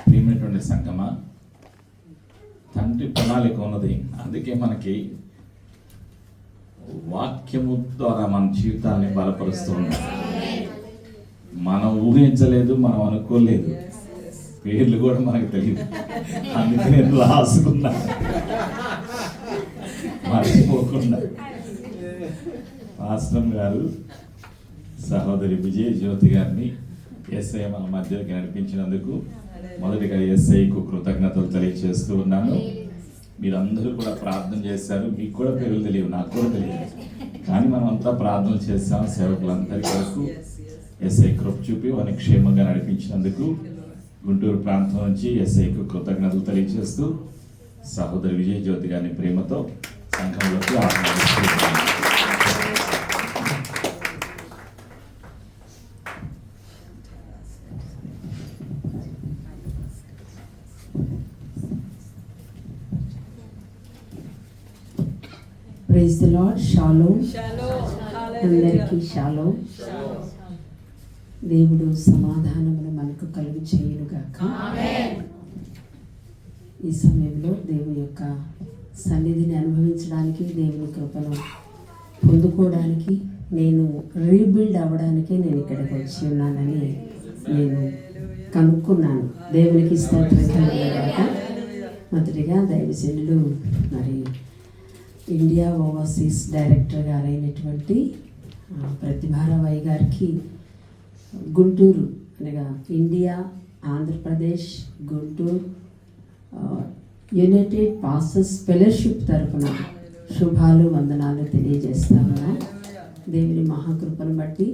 ప్రియమైనటువంటి సంగమా, తండ్రి ప్రణాళిక ఉన్నది. అందుకే మనకి వాక్యము ద్వారా మన జీవితాన్ని బలపరుస్తుంది. మనం ఊహించలేదు, మనం అనుకోలేదు, పేర్లు కూడా మనకు తెలియదు. అందుకే నేను రాసుకున్నా మర్చిపోకుండా. ఆశ్రమ్ గారు, సహోదరి విజయ జ్యోతి గారిని ఎస్ఐ మన మధ్యకి నడిపించినందుకు మొదటిగా ఎస్ఐకు కృతజ్ఞతలు తెలియజేస్తూ ఉన్నాను. మీరందరూ కూడా ప్రార్థన చేశారు. మీకు కూడా పేర్లు తెలియవు, నాకు కూడా తెలియదు, కానీ మనం అంతా ప్రార్థన చేస్తాం. సేవకులందరి కొరకు ఎస్ఐ కృప చూపి వారిని క్షేమంగా నడిపించినందుకు గుంటూరు ప్రాంతం నుంచి ఎస్ఐకు కృతజ్ఞతలు తెలియజేస్తూ సహోదరి విజయ జ్యోతి గారిని ప్రేమతో సంఘంలోకి ఆహ్వానిస్తున్నాను. Praise the Lord. షాలోమ్. అందరికీ షాలోమ్. దేవుడు సమాధానమును మనకు కలుగు చేయునుగాక. ఈ సమయంలో దేవుని యొక్క సన్నిధిని అనుభవించడానికి, దేవుని కృపను పొందుకోవడానికి, నేను రీబిల్డ్ అవ్వడానికి నేను ఇక్కడికి వచ్చి ఉన్నానని నేను కనుక్కున్నాను. దేవునికి స్తోత్రం కలుగునుగాక. మొదటిగా దైవజనులు మరి ఇండియా ఓవర్సీస్ డైరెక్టర్ గారైనటువంటి ప్రతిభారావయ్య గారికి గుంటూరు అనగా India, Andhra Pradesh, Guntur United pastors fellowship తరఫున శుభాలు, వందనాలు తెలియజేస్తా ఉన్నా. దేవుని మహాకృపను బట్టి,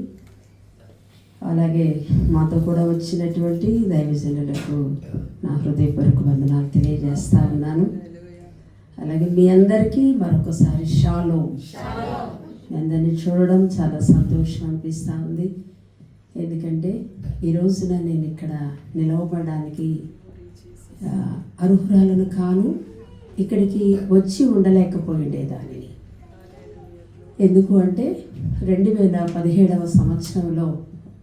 అలాగే మాతో కూడా వచ్చినటువంటి దైవజనులకు నా హృదయపూర్వక వందనాలు తెలియజేస్తా ఉన్నాను. అలాగే మీ అందరికీ మరొకసారి షాలోమ్. మీ అందరినీ చూడడం చాలా సంతోషం అనిపిస్తూ ఉంది. ఎందుకంటే ఈ రోజున నేను ఇక్కడ నిలవబడడానికి అర్హురాలను కాను, ఇక్కడికి వచ్చి ఉండలేకపోయిండేదానిని. ఎందుకు అంటే 2017వ సంవత్సరంలో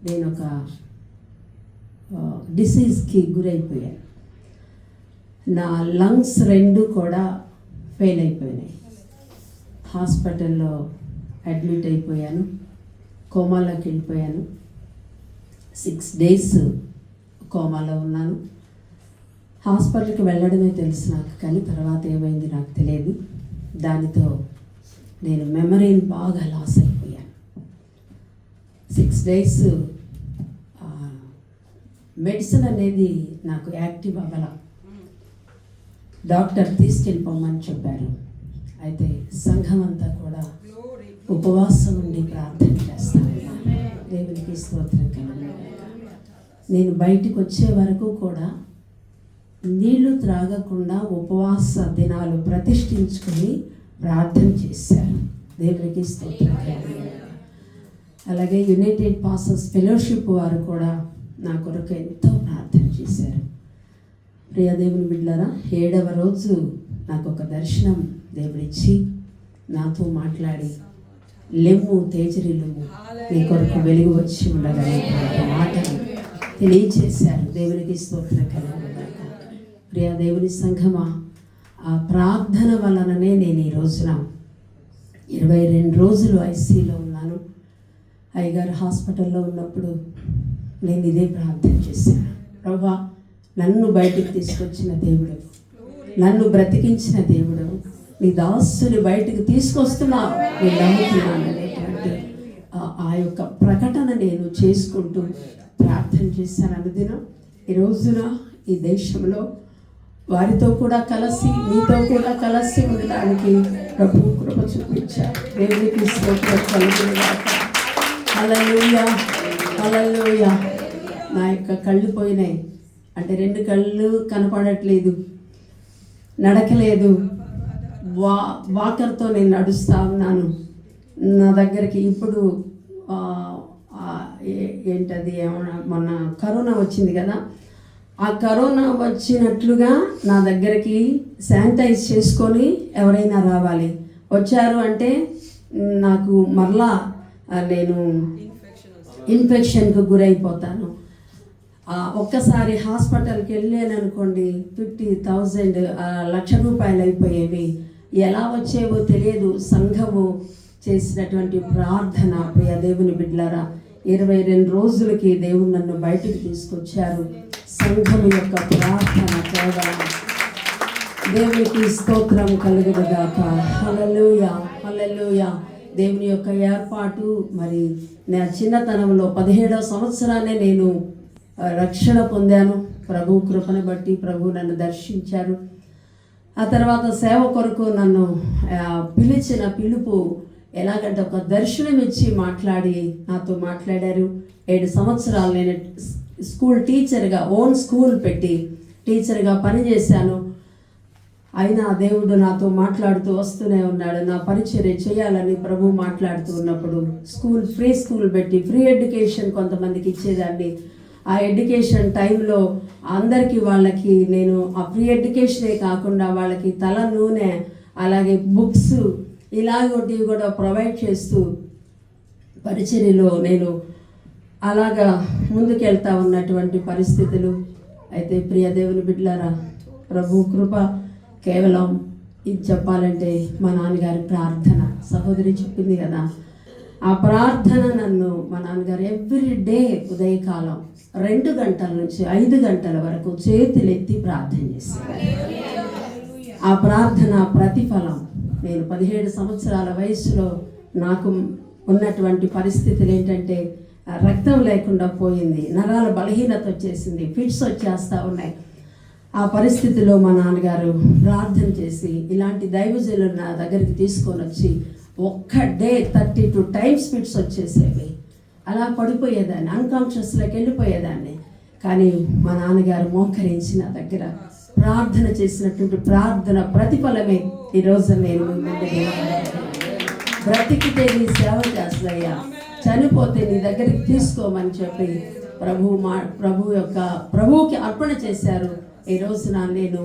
నేను ఒక డిసీజ్కి గురైపోయాను. నా లంగ్స్ 2 కూడా ఫెయిల్ అయిపోయినాయి. హాస్పిటల్లో అడ్మిట్ అయిపోయాను, కోమాలోకి వెళ్ళిపోయాను. 6 days కోమాలో ఉన్నాను. హాస్పిటల్కి వెళ్ళడమే తెలుసు నాకు, కానీ తర్వాత ఏమైంది నాకు తెలియదు. దానితో నేను మెమరీని బాగా లాస్ అయిపోయాను. 6 days మెడిసిన్ అనేది నాకు యాక్టివ్ అవ్వాల. డాక్టర్ తీసుకెళ్ళిపోమని చెప్పారు. అయితే సంఘం అంతా కూడా ఉపవాసం ఉండి ప్రార్థన చేస్తాను. దేవునికి స్తోత్రం కలుగును. నేను బయటికి వచ్చే వరకు కూడా నీళ్లు త్రాగకుండా ఉపవాస దినాలు ప్రతిష్ఠించుకొని ప్రార్థన చేశారు. దేవునికి స్తోత్రం కలుగును. అలాగే యునైటెడ్ పాస్టర్స్ ఫెలోషిప్ వారు కూడా నా కొరకు ఎంతో ప్రార్థన చేశారు. ప్రియ దేవుని బిడ్డలారా, 7వ రోజు నాకు ఒక దర్శనం దేవుడిచ్చి నాతో మాట్లాడి, లెమ్ము తేజరిల్లుము, నీ కొరకు వెలుగు వచ్చి ఉండగలే మాటలు తెలియచేశారు. దేవునికి స్తోత్రం కలుగునుగాక. ప్రియ దేవుని సంఘమా, ఆ ప్రార్థన వలననే నేను ఈ రోజున 22 రోజులు ఐసీలో ఉన్నాను. అయ్యగారు హాస్పిటల్లో ఉన్నప్పుడు నేను ఇదే ప్రార్థన చేశాను. ప్రభువా, నన్ను బయటికి తీసుకొచ్చిన దేవుడు, నన్ను బ్రతికించిన దేవుడు, నీ దాసుని బయటికి తీసుకొస్తున్నావు, నేను నమ్ముతున్నాను అనేటువంటి ఆ యొక్క ప్రకటన నేను చేసుకుంటూ ప్రార్థన చేశాను అనుదినం. ఈ రోజున ఈ దేశంలో వారితో కూడా కలిసి, మీతో కూడా కలిసి ఉండడానికి ప్రభు కృప చూపించారు. దేవునికి స్తోత్రం కలుగునుగాక. హల్లెలూయా, హల్లెలూయా. నా యొక్క కళ్ళు పోయినాయి, అంటే 2 కళ్ళు కనపడట్లేదు, నడకలేదు. వాకర్తో నేను నడుస్తూ ఉన్నాను. నా దగ్గరికి ఇప్పుడు ఏంటది ఏమన్నా మొన్న కరోనా వచ్చింది కదా, ఆ కరోనా వచ్చినట్లుగా నా దగ్గరికి శానిటైజ్ చేసుకొని ఎవరైనా రావాలి. వచ్చారు అంటే నాకు మరలా నేను ఇన్ఫెక్షన్కు గురైపోతాను. ఒక్కసారి హాస్పిటల్కి వెళ్ళాను అనుకోండి 50,000 1,00,000 అయిపోయేవి. ఎలా వచ్చేవో తెలియదు. సంఘము చేసినటువంటి ప్రార్థన, ప్రియ దేవుని బిడ్డలారా, 22 రోజులకి దేవుడు నన్ను బయటికి తీసుకొచ్చారు. సంఘము యొక్క ప్రార్థన కేవలం దేవునికి స్తోత్రం కలుగునుగాక. హల్లెలూయా, హల్లెలూయా. దేవుని యొక్క ఏర్పాటు. మరి నా చిన్నతనంలో 17వ సంవత్సరాన్ని నేను రక్షణ పొందాను. ప్రభు కృపను బట్టి ప్రభు నన్ను దర్శించారు. ఆ తర్వాత సేవ కొరకు నన్ను పిలిచిన పిలుపు ఎలాగంటే ఒక దర్శనం ఇచ్చి నాతో మాట్లాడారు. 7 సంవత్సరాలు నేను స్కూల్ టీచర్గా, ఓన్ స్కూల్ పెట్టి టీచర్గా పనిచేశాను. అయినా దేవుడు నాతో మాట్లాడుతూ వస్తూనే ఉన్నాడు. నా పరిచర్య చేయాలని ప్రభు మాట్లాడుతూ ఉన్నప్పుడు ఫ్రీ స్కూల్ పెట్టి ఫ్రీ ఎడ్యుకేషన్ కొంతమందికి ఇచ్చేదాన్ని. ఆ ఎడ్యుకేషన్ టైంలో అందరికీ వాళ్ళకి నేను ఆ ఫ్రీ ఎడ్యుకేషనే కాకుండా వాళ్ళకి తల నూనె, అలాగే బుక్స్ ఇలాగొట్టి కూడా ప్రొవైడ్ చేస్తూ పరిచర్యలో నేను అలాగా ముందుకెళ్తా ఉన్నటువంటి పరిస్థితులు. అయితే ప్రియ దేవుని బిడ్డలారా, ప్రభు కృప కేవలం ఇది చెప్పాలంటే మా నాన్నగారి ప్రార్థన. సహోదరి చెప్పింది కదా, ఆ ప్రార్థన నన్ను మా నాన్నగారు ఎవ్రీడే ఉదయకాలం 2 గంటల నుంచి 5 గంటల వరకు చేతులెత్తి ప్రార్థన చేశారు. ఆ ప్రార్థన ప్రతిఫలం నేను 17 సంవత్సరాల వయసులో నాకు ఉన్నటువంటి పరిస్థితులు ఏంటంటే రక్తం లేకుండా పోయింది, నరాల బలహీనత వచ్చేసింది, ఫిట్స్ వచ్చేస్తూ ఉన్నాయి. ఆ పరిస్థితిలో మా నాన్నగారు ప్రార్థన చేసి ఇలాంటి దైవజనులు నా దగ్గరికి తీసుకొని వచ్చి ఒక్క డే 32 టైమ్స్ ఫిట్స్ వచ్చేసేవి. అలా పడిపోయేదాన్ని, అన్కాన్షియస్లోకి వెళ్ళిపోయేదాన్ని. కానీ మా నాన్నగారు మోకరించి నా దగ్గర ప్రార్థన చేసినటువంటి ప్రార్థన ప్రతిఫలమే ఈరోజు నేను బ్రతికితే నీ సేవ చేస్తాయ్యా, చనిపోతే నీ దగ్గరికి తీసుకోమని చెప్పి ప్రభువుకి అర్పణ చేశారు. ఈ రోజున నేను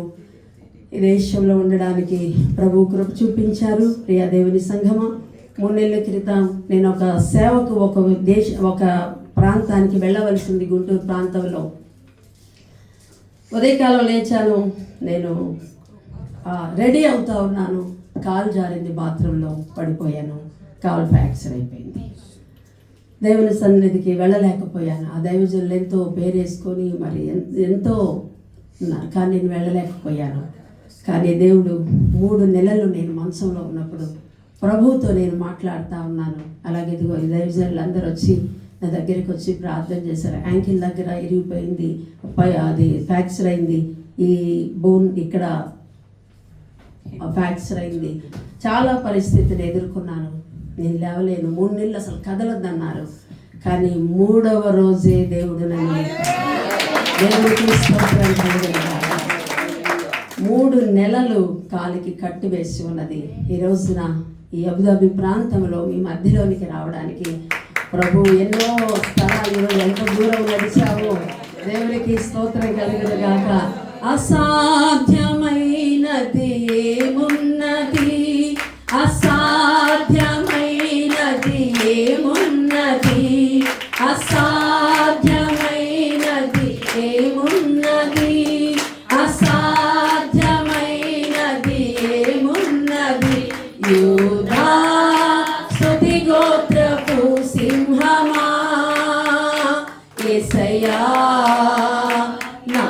ఈ దేశంలో ఉండడానికి ప్రభు కృప చూపించారు. ప్రియ దేవుని సంఘమా, 3 నెలల క్రితం నేను ఒక సేవకు ఒక ప్రాంతానికి వెళ్ళవలసింది. గుంటూరు ప్రాంతంలో ఉదయకాలం లేచాను. నేను రెడీ అవుతా ఉన్నాను, కాలు జారింది, బాత్రూంలో పడిపోయాను, కాలు ఫ్రాక్చర్ అయిపోయింది. దేవుని సన్నిధికి వెళ్ళలేకపోయాను. ఆ దైవజనులు ఎంతో పేరేసుకొని మరి ఎంతో ఉన్నారు, కానీ నేను వెళ్ళలేకపోయాను. కానీ దేవుడు 3 నెలలు నేను మంచంలో ఉన్నప్పుడు ప్రభువుతో నేను మాట్లాడుతూ ఉన్నాను. అలాగే ఇదిగో ఈ దైవజనులు అందరూ వచ్చి నా దగ్గరికి వచ్చి ప్రార్థన చేశారు. యాంకిల్ దగ్గర ఇరిగిపోయింది, అది ఫ్రాక్చర్ అయింది, ఈ బోన్ ఇక్కడ ఫ్రాక్చర్ అయింది, చాలా పరిస్థితిని ఎదుర్కొన్నాను. నేను లేవలేను, 3 నెలలు అసలు కదలద్దన్నారు. కానీ 3వ రోజే దేవుడు నన్ను 3 నెలలు కాలికి కట్టివేసి ఉన్నది. ఈ రోజున ఈ అబుదాబి ప్రాంతంలో మీ మధ్యలోనికి రావడానికి ప్రభు ఎన్నో స్థలాలు, ఎంత దూరం నడిచావో దేవునికి స్తోత్రం కలుగును గాక. అసాధ్యమైనది ఏమున్నది, అసాధ్యమైనది ఏమున్నది, అసాధ్యమైనది ఏమున్నది, అసాధ్యమైనది ఏమున్నది. యూదా స్తుతి గోత్రపు సింహమా, యేసయ్యా నా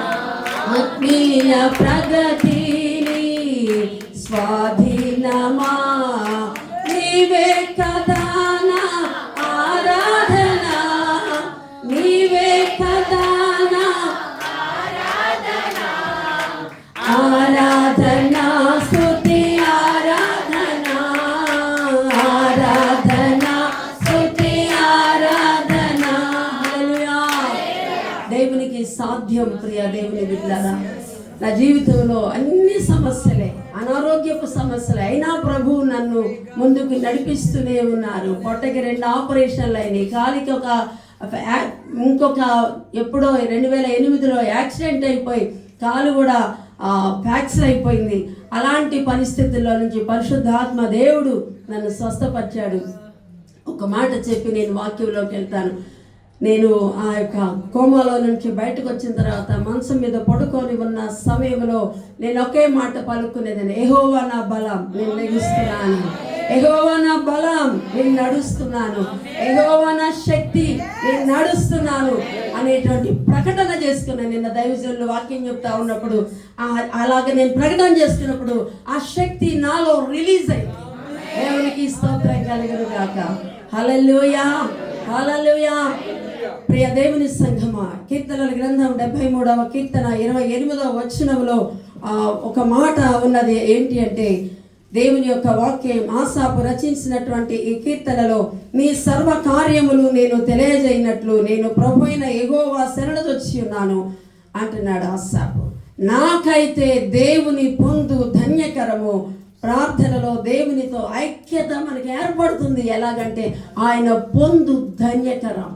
ఆత్మీయ ప్రగతిని స్వాధీనమా, నీవే కదా నా ఆరాధన, నీవే కదా నా ఆరాధన, స్తుతి ఆరాధన, ఆరాధన స్తుతి ఆరాధన. హల్లెలూయా. దేవునికి సాధ్యం. ప్రియ దేవుని బిడ్డలారా, నా జీవితంలో అన్ని సమస్యలే, అనారోగ్యపు సమస్యలే, అయినా ప్రభువు నన్ను ముందుకు నడిపిస్తూనే ఉన్నారు. పొట్టకి 2 ఆపరేషన్లు అయినాయి, కాలికి ఇంకొక ఎప్పుడో 2008లో యాక్సిడెంట్ అయిపోయి కాలు కూడా ఫ్రాక్చర్ అయిపోయింది. అలాంటి పరిస్థితుల్లో నుంచి పరిశుద్ధాత్మ దేవుడు నన్ను స్వస్థపరిచాడు. ఒక ఒక మాట చెప్పి నేను వాక్యంలోకి వెళ్తాను. నేను ఆ యొక్క కోమాలో నుంచి బయటకు వచ్చిన తర్వాత మంచం మీద పడుకొని ఉన్న సమయంలో నేను ఒకే మాట పలుకునేదాన్ని, యెహోవా నా బలం, నేను లెగుస్తున్నాను. యెహోవా నా బలం, నేను నడుస్తున్నాను. యెహోవా నా శక్తి, నేను నడుస్తున్నాను అనేటువంటి ప్రకటన చేసుకున్నాను. నిన్న దైవజనులు వాక్యం చెప్తా ఉన్నప్పుడు అలాగే నేను ప్రకటన చేసుకున్నప్పుడు ఆ శక్తి నాలో రిలీజ్ అయింది. దేవునికి స్తోత్రం కలుగును గాక. హల్లెలూయా, హల్లెలూయా. ప్రియ దేవుని సంఘమా, కీర్తనల గ్రంథం 73వ కీర్తన 28వ వచనంలో ఒక మాట ఉన్నది. ఏంటి అంటే, దేవుని యొక్క వాక్యం ఆసాపు రచించినటువంటి ఈ కీర్తనలో, నీ సర్వ కార్యములు నేను తెలియజేయనట్లు నేను ప్రభువైన యెహోవా శరణొచ్చి ఉన్నాను అంటున్నాడు ఆసాపు. నాకైతే దేవుని పొందు ధన్యకరము. ప్రార్థనలో దేవునితో ఐక్యత మనకి ఏర్పడుతుంది. ఎలాగంటే ఆయన పొందు ధన్యకరం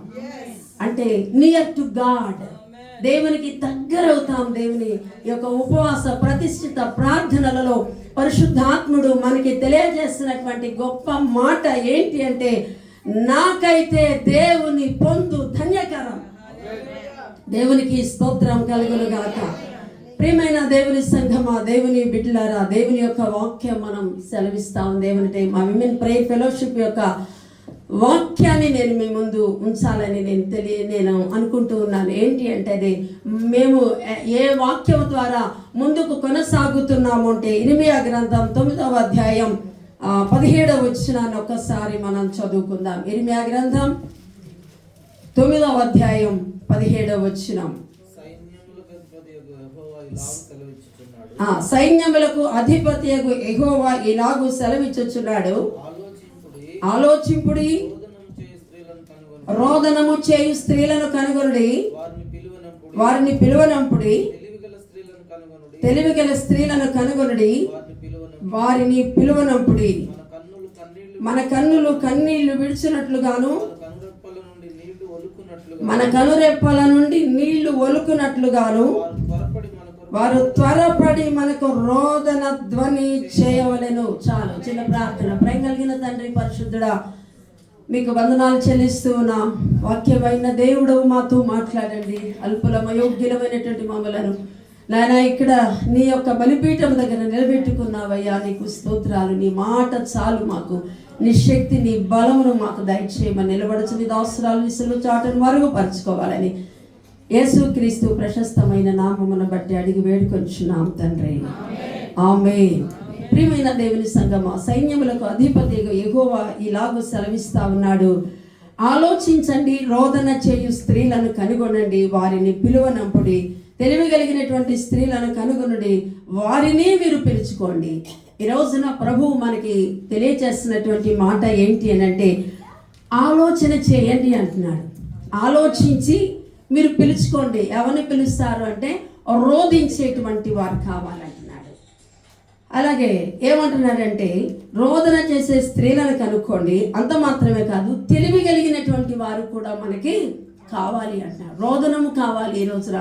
అంటే నియర్ టు గాడ్, దేవునికి దగ్గరవుతాం. దేవుని యొక్క ఉపవాస ప్రతిష్ఠిత ప్రార్థనలలో పరిశుద్ధాత్ముడు మనకి తెలియజేస్తున్నటువంటి గొప్ప మాట ఏంటి అంటే, నాకైతే దేవుని పొందు ధన్యకరం. దేవునికి స్తోత్రం కలుగును గాక. ప్రియమైన దేవుని సంఘమా, దేవుని బిడ్డలారా, దేవుని యొక్క వాక్యం మనం సెలవిస్తాం. దేవుని మా విమెన్ ప్రేయర్ ఫెలోషిప్ యొక్క వాక్యాన్ని నేను మీ ముందు ఉంచాలని నేను అనుకుంటూ ఉన్నాను. ఏంటి అంటే, అది మేము ఏ వాక్యం ద్వారా ముందుకు కొనసాగుతున్నాము అంటే, ఇర్మియా గ్రంథం 9వ అధ్యాయం 17వ వచనాన్ని ఒక్కసారి మనం చదువుకుందాం. ఇర్మియా గ్రంథం 9వ అధ్యాయం 17వ వచనం. సైన్యములకు అధిపతియగు యెహోవా ఇలాగు సెలవిచ్చుచున్నాడు, ఆలోచింపుడి, రోదనము చేయు స్త్రీలను కనుగొనుడి, వారిని పిలువనంపుడి, తెలివిగల స్త్రీలను కనుగొనుడి, వారిని పిలువనంపుడి. మన కన్నులు కన్నీళ్లు విడిచినట్లుగాను, మన కనురెప్పల నుండి నీళ్లు ఒలుకునట్లుగాను వారు త్వరపడి మనకు రోదన ధ్వని చేయవలెను. చాలు, చిన్న ప్రార్థన. ప్రేమ కలిగిన తండ్రి పరిశుద్ధుడా, మీకు వందనాలు చెల్లిస్తూ ఉన్నా. వాక్యమైన దేవుడు మాతో మాట్లాడండి. అల్పులమ యోగ్యులమైనటువంటి మమ్మలను నాయన ఇక్కడ నీ యొక్క బలిపీఠం దగ్గర నిలబెట్టుకున్నావయ్యా, నీకు స్తోత్రాలు. నీ మాట చాలు మాకు. నీ శక్తి, నీ బలమును మాకు దయచేయమని నిలబడుచు నీ దాసురాలు నిసులు చాటును మరుగుపరుచుకోవాలని యేసుక్రీస్తు ప్రశస్తమైన నామమును బట్టి అడిగి వేడుకొంచున్నాం తండ్రి, ఆమేన్. ప్రియమైన దేవుని సంగమా, సైన్యములకు అధిపతి యెహోవా ఇలాగూ సెలవిస్తా ఉన్నాడు, ఆలోచించండి, రోదన చేయు స్త్రీలను కనుగొనండి, వారిని పిలువనంపుడి, తెలివి కలిగినటువంటి స్త్రీలను కనుగొనుడి, వారిని మీరు పిలుచుకోండి. ఈ రోజున ప్రభువు మనకి తెలియచేస్తున్నటువంటి మాట ఏంటి అని అంటే, ఆలోచన చేయండి అంటున్నాడు. ఆలోచించి మీరు పిలుచుకోండి. ఎవరిని పిలుస్తారు అంటే, రోధించేటువంటి వారు కావాలంటున్నాడు. అలాగే ఏమంటున్నాడంటే, రోదన చేసే స్త్రీలను కనుక్కోండి. అంత మాత్రమే కాదు, తెలివి కలిగినటువంటి వారు కూడా మనకి కావాలి అంటున్నాడు. రోదనము కావాలి. ఈ రోజున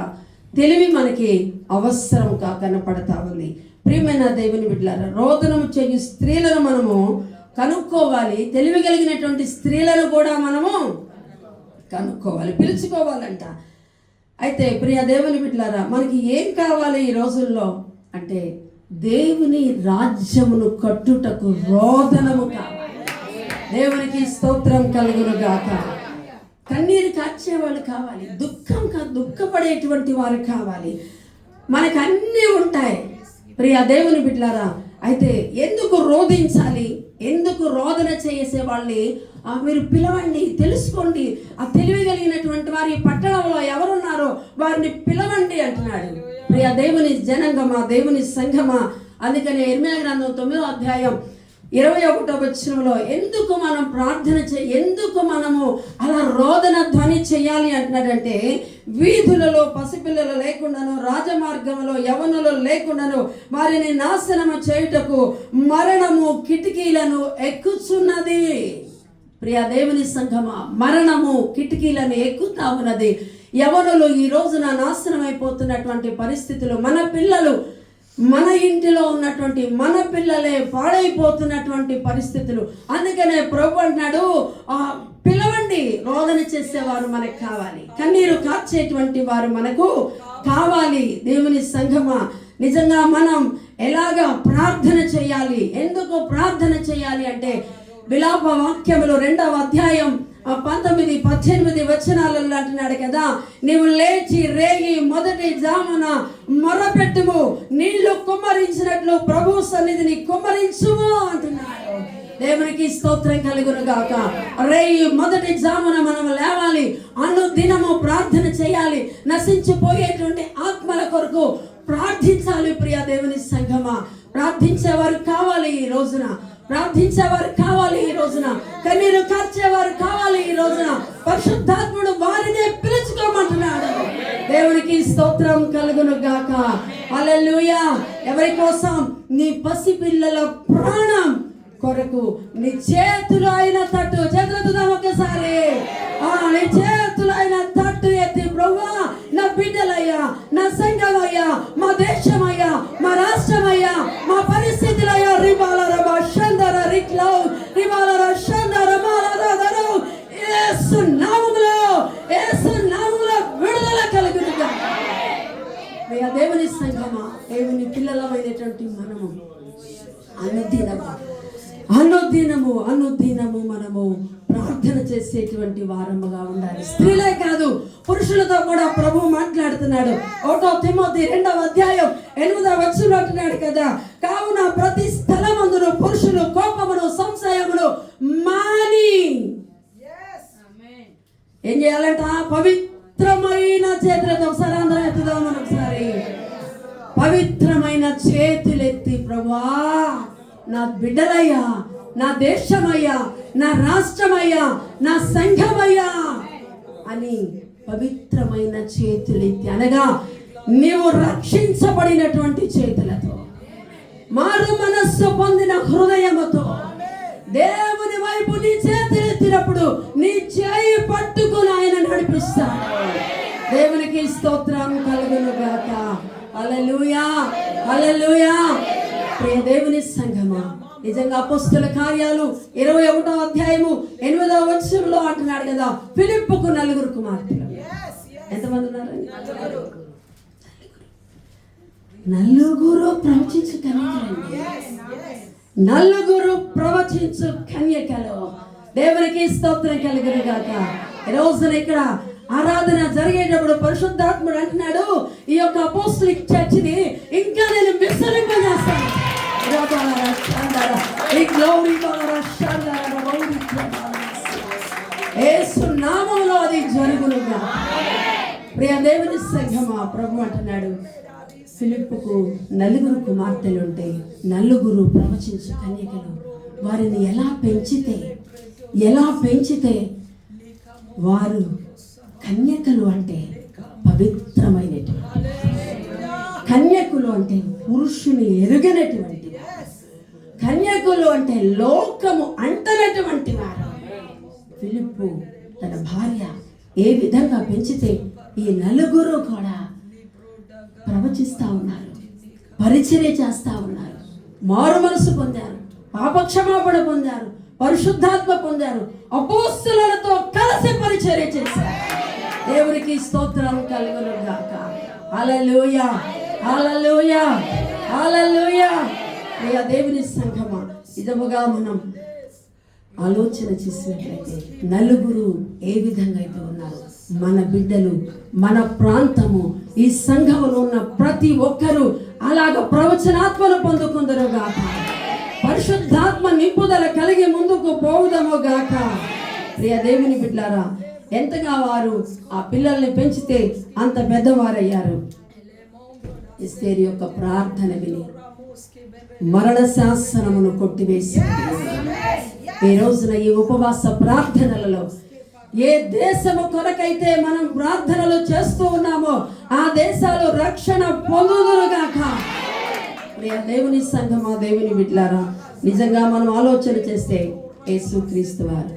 తెలివి మనకి అవసరంగా కనపడతా ఉంది. ప్రియమైన దేవుని బిడ్డలారా, రోదనము చేయు స్త్రీలను మనము కనుక్కోవాలి. తెలివి కలిగినటువంటి స్త్రీలను కూడా మనము కనుక్కోవాలి, పిలుచుకోవాలంట. అయితే ప్రియ దేవుని బిడ్డలారా, మనకి ఏం కావాలి ఈ రోజుల్లో అంటే, దేవుని రాజ్యమును కట్టుటకు రోదనము కావాలి. దేవునికి స్తోత్రం కలుగును గాక. కన్నీరు కార్చేవాళ్ళు కావాలి, దుఃఖపడేటువంటి వారు కావాలి. మనకు అన్నీ ఉంటాయి ప్రియ దేవుని బిడ్డలారా. అయితే ఎందుకు రోధించాలి, ఎందుకు రోదన చేసే వాళ్ళని మీరు పిలవండి, తెలుసుకోండి. ఆ తెలివి కలిగినటువంటి వారి పట్టణంలో ఎవరున్నారో వారిని పిలవండి అంటున్నాడు. ప్రియ దేవుని జనంగమా, దేవుని సంఘమా, అందుకని ఇర్మియా గ్రంథం 9వ అధ్యాయం 21వ వచనంలో ఎందుకు మనం ప్రార్థన ఎందుకు మనము అలా రోదన ధ్వని చేయాలి అంటున్నాడంటే, వీధులలో పసిపిల్లలు లేకుండాను, రాజమార్గంలో యవనులు లేకుండాను వారిని నాశనము చేయుటకు మరణము కిటికీలను ఎక్కుచున్నది. ప్రియ దేవుని సంఘమా, మరణము కిటికీలను ఎక్కుతా ఉన్నది. యవనులు ఈ రోజున నాశనం అయిపోతున్నటువంటి పరిస్థితులు, మన పిల్లలు మన ఇంటిలో ఉన్నటువంటి మన పిల్లలే పాడైపోతున్నటువంటి పరిస్థితులు. అందుకనే ప్రభు అంటున్నాడు, పిలవండి, రోదన చేసేవారు మనకు కావాలి, కన్నీరు కార్చేటువంటి వారు మనకు కావాలి. దేవుని సంఘమా, నిజంగా మనం ఎలాగా ప్రార్థన చేయాలి? ఎందుకు ప్రార్థన చేయాలి అంటే విలాప వాక్యములు 2వ అధ్యాయం 19-18 వచనాలలో అంటున్నాడు కదా, నీవు లేచి రేగి మొదటి జామున మొరపెట్టుము, నీళ్లు కుమ్మరించినట్లు ప్రభు సన్నిధిని కుమ్మరించుము అంటున్నాడు. దేవునికి స్తోత్రం కలుగును గాక. రేయి మొదటి జామున మనం లేవాలి, అనుదినము ప్రార్థన చేయాలి, నశించిపోయేటువంటి ఆత్మల కొరకు ప్రార్థించాలి. ప్రియ దేవుని సంఘమా, ప్రార్థించేవారు కావాలి ఈ రోజున, ప్రార్థించేవారు కావాలి ఈ రోజున, కన్నీరు కార్చేవారు కావాలి ఈ రోజున. పరిశుద్ధాత్ముడు వారినే పిలుచుకోమంటున్నాడు. దేవునికి స్తోత్రం కలుగును గాక. హల్లెలూయా. ఎవరి కోసం? నీ పసిపిల్లల ప్రాణం కొరకు నీ చేతులు అయిన తట్టు, చేతులెత్తుదాం ఒకసారి. నీ చేతులు అయిన తట్టు ఎత్తి, ప్రభువా నా బిడ్డలయ్యా, నా సంఘమయ్యా, మా దేశమయ్యా, మా రాష్ట్రమయ్యా, మా పరిస్థితులయ్యా, రిబాలరబ షందర రిక్లౌ రిబాలర షందర మాలరదరు యేసు నామములో, యేసు నామములో విడుదల కలుగునుగా. దేవుని సంఘమా, దేవుని పిల్లలమైనటువంటి మనము అనుదినము మనము ప్రార్థన చేసేటువంటి వారముగా ఉండాలి. స్త్రీలే కాదు, పురుషులతో కూడా ప్రభు మాట్లాడుతున్నాడు. 1 తిమోతి 2వ అధ్యాయం 8వ వచనంలో అంటున్నాడు కదా, కావున ప్రతి స్థలమందును పురుషులు కోపమును సంశయమును మాని ఏం చేయాలంట? పవిత్రమైన చేతులతో, ఒకసారి అందరం ఎత్తుదాం, మనం ఒకసారి పవిత్రమైన చేతులెత్తి, ప్రభువా నా బిడ్డలయ్యా, నా దేశమయ్యా, నా రాష్ట్రమయ్యా, నా సంఘమయ్యా అని పవిత్రమైన చేతులెత్తి, అనగా నీవు రక్షించబడినటువంటి చేతులతో, మారు మనస్సు పొందిన హృదయముతో దేవుని వైపు నీ చేతులెత్తినప్పుడు నీ చేయి పట్టుకుని ఆయన నడిపిస్తాడు. దేవునికి స్తోత్రం కలుగును గాక. హల్లెలూయా, హల్లెలూయా. ప్రియ దేవుని సంఘమా, నిజంగా అపోస్తలుల కార్యాలు 21వ అధ్యాయము 8వ వచనంలో అంటున్నాడు కదా, ఫిలిప్పుకు 4 కుమార్తెలు. ఎంతమంది ఉన్నారండి? 4 ప్రవచించు కన్యకలండి. 4 ప్రవచించు కన్యకలు. దేవునికి స్తోత్రం కలుగును గాక. ఈ రోజున ఇక్కడ ఆరాధన జరిగేటప్పుడు పరిశుద్ధాత్ముడు అంటున్నాడు, ఈ యొక్క అపోస్తలిక్ చర్చిని ఇంకా నేను విస్తరింపజేస్తాను. యేసు నామములో అది జరుగునుగా. ప్రియ దేవుని సంఘమా, ప్రభు అంటున్నాడు, ఫిలిప్పుకు 4 కుమార్తెలు ఉంటే 4 ప్రవచించు కన్యకలు. వారిని ఎలా పెంచితే వారు కన్యకలు అంటే పవిత్రమైనటువంటి, కన్యకులు అంటే పురుషుని ఎరుగనటువంటి, కన్యకులు అంటే లోకము అంటనటువంటి వారు. ఫిలిప్పు తన భార్య ఏ విధంగా పెంచితే ఈ 4 కూడా ప్రవచిస్తా ఉన్నారు, పరిచర్య చేస్తా ఉన్నారు, మారు మనసు పొందారు, పాపక్షమాపణ పొందారు, పరిశుద్ధాత్మ పొందారు, అపోస్తలులతో కలిసి పరిచర్య చేశారు. దేవునికి స్తోత్రం కలుగును గాక. హల్లెలూయా, హల్లెలూయా, హల్లెలూయా. ప్రియ దేవుని సంఘమా, నిజముగా మనం ఆలోచన చేసినట్లయితే 4 ఏ విధంగా అయితే ఉన్నారు, మన బిడ్డలు, మన ప్రాంతము, ఈ సంఘములో ఉన్న ప్రతి ఒక్కరూ అలాగ ప్రవచనాత్మను పొందుకుందరు గాక. పరిశుద్ధాత్మ నింపుదల కలిగి ముందుకు పోవుదము గాక. ప్రియ దేవుని బిడ్డలారా, ఎంతగా వారు ఆ పిల్లల్ని పెంచితే అంత పెద్దవారయ్యారు. ఎస్తేరు యొక్క ప్రార్థన విని మరణ శాసనమును కొట్టివేసి ఈ రోజున ఈ ఉపవాస ప్రార్థనలలో ఏ దేశము కొరకైతే మనం ప్రార్థనలు చేస్తూ ఉన్నామో ఆ దేశాలు రక్షణ పొందుదురుగాక. ప్రియ దేవుని సంఘమా, దేవుని బిడ్డలారా, నిజంగా మనం ఆలోచన చేస్తే యేసుక్రీస్తు వారు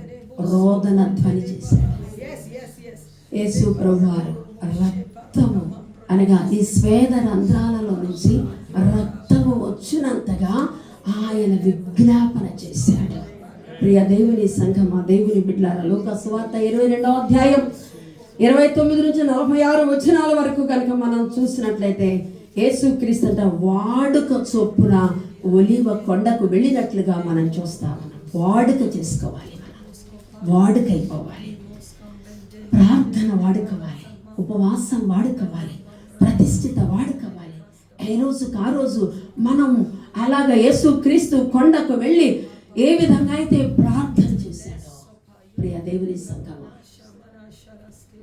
రోదన ధ్వని చేశారు. యేసు ప్రభువారు రక్తము అనగా ఈ స్వేద రంధ్రాలలో నుంచి రక్తము వచ్చినంతగా ఆయన విజ్ఞాపన చేశాడు. ప్రియ దేవుని సంఘమా, దేవుని బిడ్డలారా, లూకా సువార్త 22వ అధ్యాయం 29 నుంచి 46 వచనాల వరకు కనుక మనం చూసినట్లయితే యేసుక్రీస్తు అంట వాడుక చొప్పున ఒలీవ కొండకు వెళ్ళినట్లుగా మనం చూస్తాం. వాడుక చేసుకోవాలి, మనం వాడుకైపోవాలి, ప్రార్థన వాడుకోవాలి, ఉపవాసం వాడుకోవాలి, ప్రతిష్ఠిత వాడుకోవాలి. ఏ రోజుకు ఆ రోజు మనం అలాగ యేసుక్రీస్తు కొండకు వెళ్ళి ఏ విధంగా అయితే ప్రార్థన చేశాడో, ప్రియ దేవుని సంఘమా,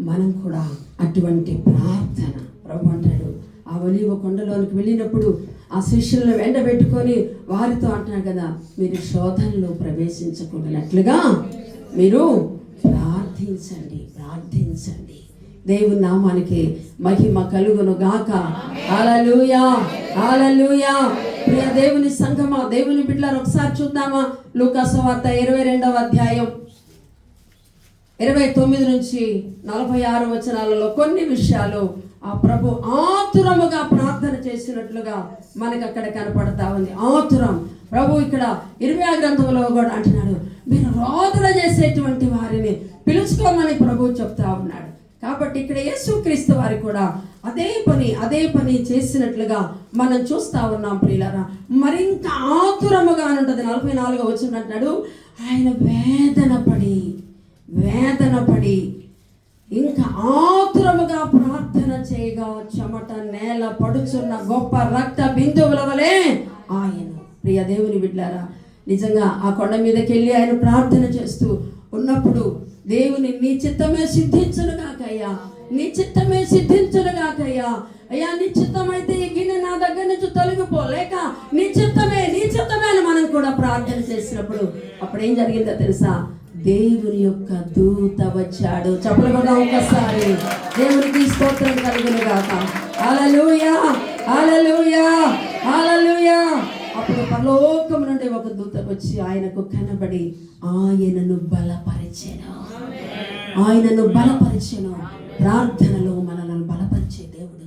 మనం కూడా అటువంటి ప్రార్థన. ప్రభు అంటాడు, ఆ ఒలీవ కొండలోనికి వెళ్ళినప్పుడు ఆ శిష్యులను వెంటబెట్టుకొని వారితో అంటున్నాడు కదా, మీరు శోధనలో ప్రవేశించకుండానట్లుగా మీరు ప్రార్థించండి, ప్రార్థించండి. దేవుని నామానికి మహిమ కలుగును గాక. హల్లెలూయా, హల్లెలూయా. ప్రియ దేవుని సంఘమా, దేవుని బిడ్డలారా, ఒకసారి చూద్దామా లూకా సువార్త 22వ అధ్యాయం 29 నుంచి 46 వచనాలలో కొన్ని విషయాలు ఆ ప్రభు ఆతురముగా ప్రార్థన చేసినట్లుగా మనకు అక్కడ కనపడతా ఉంది. ఆతురం. ప్రభు ఇక్కడ 20వ గ్రంథంలో కూడా అంటున్నాడు, మీరు రోదన చేసేటువంటి వారిని పిలుచుకోమని ప్రభు చెప్తా ఉన్నాడు. కాబట్టి ఇక్కడ యేసుక్రీస్తు వారి కూడా అదే పని చేసినట్లుగా మనం చూస్తా ఉన్నాం ప్రియులారా. మరింత ఆతురముగా ఉంటుంది. 44వ వచనం అంటున్నాడు, ఆయన వేదన పడి ఇంకా ఆతురముగా ప్రార్థన చేయగా చెమట నేల పడుచున్న గొప్ప రక్త బిందువుల వలె ఆయన. ప్రియ దేవుని బిడ్డలారా, నిజంగా ఆ కొండ మీదకి వెళ్ళి ఆయన ప్రార్థన చేస్తూ ఉన్నప్పుడు దేవుని నీ చిత్తమే సిద్ధించునుగాకయ్యా, నీ చిత్తమే సిద్ధించునుగాకయ్యా, అయ్యా నీ చిత్తమైతే ఈ గిన్నె నా దగ్గర నుంచి తొలగిపోలేక నీ చిత్తమే అని మనం కూడా ప్రార్థన చేసినప్పుడు అప్పుడు ఏం జరిగిందో తెలుసా? దేవుని యొక్క దూత వచ్చాడు. చప్పలు కూడా ఒకసారి దేవునికి స్తోత్రం కలుగునుగాక. హల్లెలూయా, హల్లెలూయా, హల్లెలూయా. అప్పుడు పరలోకం నుండి ఒక దూత వచ్చి ఆయనకు కనబడి ఆయనను బలపరిచెను. ప్రార్థనలో మనల్ని బలపరిచే దేవుడు,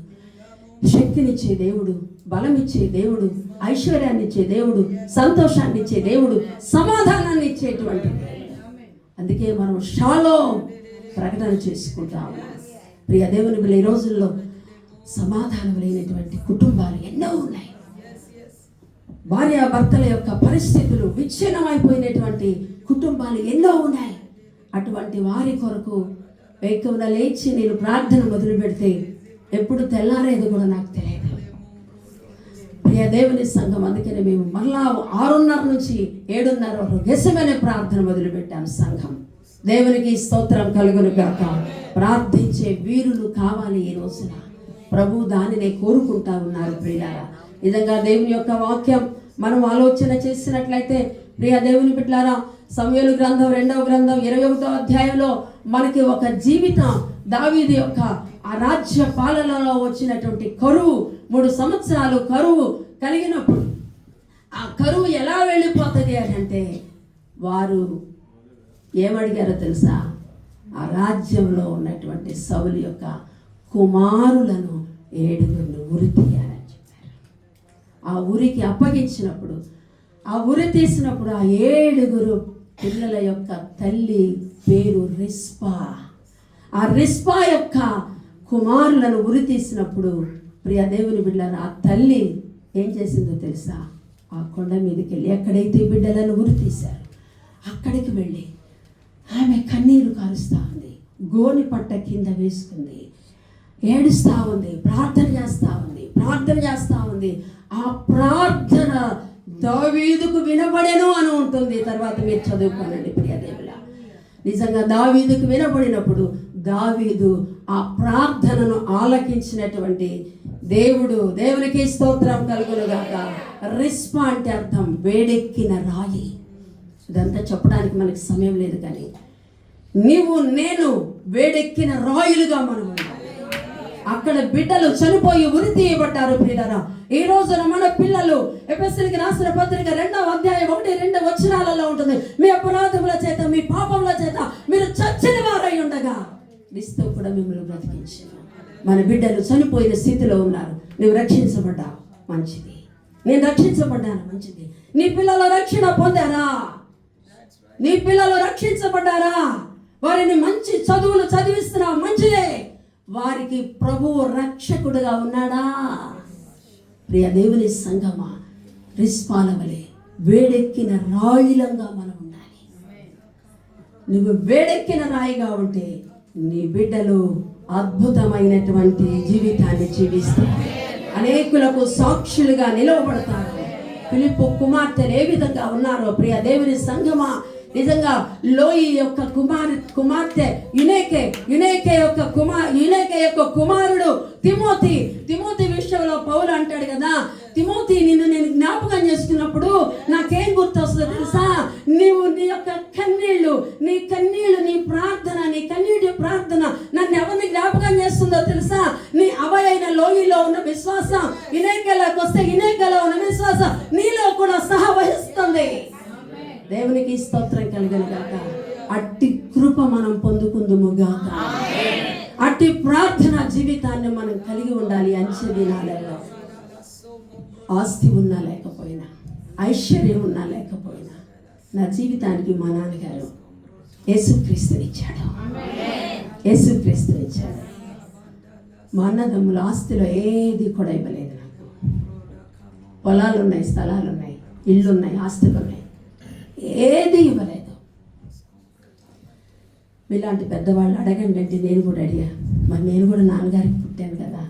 శక్తినిచ్చే దేవుడు, బలమిచ్చే దేవుడు, ఐశ్వర్యాన్ని ఇచ్చే దేవుడు, సంతోషాన్ని ఇచ్చే దేవుడు, సమాధానాన్ని ఇచ్చేటువంటి. అందుకే మనం షాలోమ్ ప్రకటన చేసుకుంటాం. ప్రియ దేవుని బిడ్డల, ఈ రోజుల్లో సమాధానం లేనటువంటి కుటుంబాలు ఎన్నో ఉన్నాయి. భార్యాభర్తల యొక్క పరిస్థితులు విచ్ఛిన్నమైపోయినటువంటి కుటుంబాలు ఎన్నో ఉన్నాయి. అటువంటి వారి కొరకు వేకువన లేచి నేను ప్రార్థన మొదలు పెడితే ఎప్పుడు తెల్లారేది కూడా నాకు తెలియదు. ప్రియ దేవుని సంఘం, అందుకనే మేము మళ్ళా 6:30 నుంచి 7:30 వరకు గెసమనే ప్రార్థన మొదలు పెట్టాము. సంఘం దేవునికి స్తోత్రం కలుగును గాక. ప్రార్థించే వీరులు కావాలి ఈ రోజున. ప్రభు దానినే కోరుకుంటా ఉన్నారు ప్రియులారా. నిజంగా దేవుని యొక్క వాక్యం మనం ఆలోచన చేసినట్లయితే ప్రియ దేవుని బిడ్డలారా, సమూయేలు గ్రంథం 2వ గ్రంథం 21వ అధ్యాయంలో మనకి ఒక జీవితం, దావీదు యొక్క ఆ రాజ్య పాలనలో వచ్చినటువంటి కరువు, 3 సంవత్సరాలు కరువు కలిగినప్పుడు ఆ కరువు ఎలా వెళ్ళిపోతుంది అని అంటే వారు ఏమడిగారో తెలుసా? ఆ రాజ్యంలో ఉన్నటువంటి సౌలు యొక్క కుమారులను 7 ఉరి తీయాలని చెప్పారు. ఆ ఉరికి అప్పగించినప్పుడు, ఆ ఉరి తీసినప్పుడు ఆ 7 పిల్లల యొక్క తల్లి పేరు రిస్పా. ఆ రిస్పా యొక్క కుమారులను ఉరి తీసినప్పుడు ప్రియ దేవుని బిడ్డలారా, ఆ తల్లి ఏం చేసిందో తెలుసా? ఆ కొండ మీదకి వెళ్ళి ఎక్కడైతే బిడ్డలను ఉరి తీశారు అక్కడికి వెళ్ళి ఆమె కన్నీరు కారుస్తూ ఉంది, గోని పట్ట కింద వేసుకుంది, ఏడుస్తూ ఉంది, ప్రార్థన చేస్తూ ఉంది. ఆ ప్రార్థన దావీదుకు వినబడెను అని ఉంటుంది. తర్వాత మీరు చదువుకోనండి ప్రియ దేవుల. నిజంగా దావీదుకు వినబడినప్పుడు దావీదు ఆ ప్రార్థనను ఆలకించినటువంటి దేవుడు. దేవునికి స్తోత్రం కలుగునుగాక. రిస్పా అంటే అర్థం వేడెక్కిన రాయి. ఇదంతా చెప్పడానికి మనకి సమయం లేదు, కానీ నీవు నేను వేడెక్కిన రాయులుగా మనం ఉన్నాం. అక్కడ బిడ్డలు చనిపోయి ఉరి తీయబడ్డారు ప్రియులారా. ఈ రోజున మన పిల్లలు ఎఫెసీయులకు రాసిన పత్రిక 2వ అధ్యాయం 1-2 వచనాలలో ఉంటుంది, మీ అపరాధముల చేత మీ పాపముల చేత మీరు చచ్చిన వారై ఉండగా క్రీస్తు కూడా మిమ్మల్ని బ్రతికించారు. మన బిడ్డలు చనిపోయిన స్థితిలో ఉన్నారు, నువ్వు రక్షించబడ్డావు, మంచిది. నేను రక్షించబడ్డాను, మంచిది. నీ పిల్లలు రక్షణ పొందారా? నీ పిల్లలు రక్షించబడ్డారా? వారిని మంచి చదువులు చదివిస్తున్నావు, మంచిదే. వారికి ప్రభువు రక్షకుడుగా ఉన్నాడా? ప్రియ దేవుని సంగమా, రిస్పాల వలె వేడెక్కిన రాయిలంగా మనం ఉండాలి. నువ్వు వేడెక్కిన రాయిగా ఉంటే నీ బిడ్డలు అద్భుతమైనటువంటి జీవితాన్ని జీవిస్తారు, అనేకులకు సాక్షులుగా నిలవబడతారు. ఫిలిప్పు కుమార్తెలు ఏ విధంగా ఉన్నారో ప్రియ దేవుని సంగమా, నిజంగా లోయి యొక్క కుమార్తె యునేకే యొక్క కుమారుడు తిమోతి విషయంలో పౌలు అంటాడు కదా, తిమోతి నిన్ను నేను జ్ఞాపకం చేసుకున్నప్పుడు నాకేం గుర్తొస్తుందో తెలుసా? నీవు నీ యొక్క కన్నీళ్లు నీ ప్రార్థన, నీ కన్నీటి ప్రార్థన నన్ను ఎవరిని జ్ఞాపకం చేస్తుందో తెలుసా? నీ అవయైన లోయలో ఉన్న విశ్వాసం యునేకేలోకి వస్తే యునేకేలో ఉన్న విశ్వాసం నీలో కూడా సహవహిస్తుంది. దేవునికి స్తోత్రం కలుగును గాక. అట్టి కృప మనం పొందుకుందుము గాక. అట్టి ప్రార్థన జీవితాన్ని మనం కలిగి ఉండాలి. అంచె దినాలలో ఆస్తి ఉన్నా లేకపోయినా, ఐశ్వర్యం ఉన్నా లేకపోయినా, నా జీవితానికి మా నాన్నగారు యేసుక్రీస్తునిచ్చాడు. మా అన్నదమ్ముల ఆస్తిలో ఏది కూడా ఇవ్వలేదు నాకు. పొలాలు ఉన్నాయి, స్థలాలు ఉన్నాయి, ఇళ్ళు ఉన్నాయి, ఆస్తులు ఉన్నాయి, ఏది ఇవ్వలేదు. మీలాంటి పెద్దవాళ్ళు అడగండి అంటే నేను కూడా అడిగా. మరి నేను కూడా నాన్నగారికి పుట్టాను కదా.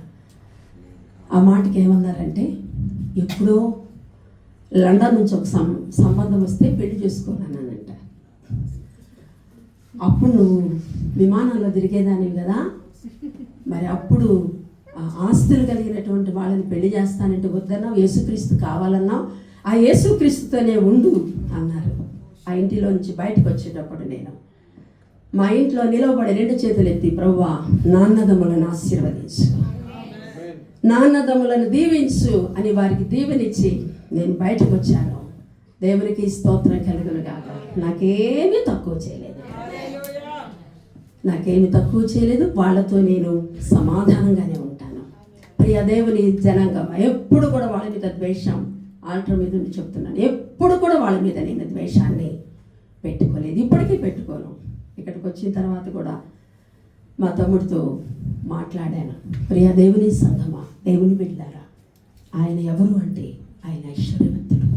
ఆ మాటకి ఏమన్నారంటే, ఎప్పుడో లండన్ నుంచి ఒక సంబంధం వస్తే పెళ్లి చేసుకోవాలన్నానంట. అప్పుడు నువ్వు విమానంలో తిరిగేదానివి కదా, మరి అప్పుడు ఆస్తులు కలిగినటువంటి వాళ్ళని పెళ్లి చేస్తానంటే వద్దన్నావు, యేసుక్రీస్తు కావాలన్నావు, ఆ యేసుక్రీస్తుతోనే ఉండు అన్నారు. ఆ ఇంటిలో నుంచి బయటకు వచ్చేటప్పుడు నేను మా ఇంట్లో నిలవబడి 2 చేతులు ఎత్తి, ప్రభువా నాన్నదమ్ములను ఆశీర్వదించు, నాన్నదమ్ములను దీవించు అని వారికి దీవెనిచ్చి నేను బయటకు వచ్చాను. దేవునికి స్తోత్రం కలుగును గాక. నాకేమీ తక్కువ చేయలేదు. వాళ్ళతో నేను సమాధానంగానే ఉంటాను. ప్రియ దేవుని జనాంగం, ఎప్పుడు కూడా వాళ్ళ మీద ద్వేషం, ఆల్టర్ మీద చెప్తున్నాను, ఎప్పుడు కూడా వాళ్ళ మీద నేను ద్వేషాన్ని పెట్టుకోలేదు, ఇప్పటికీ పెట్టుకోను. ఇక్కడికి వచ్చిన తర్వాత కూడా మా తమ్ముడితో మాట్లాడాను. ప్రియ దేవుని సంగమా, దేవుని బిడ్డలారా, ఆయన ఎవరు అంటే ఆయన ఐశ్వర్యవంతుడు,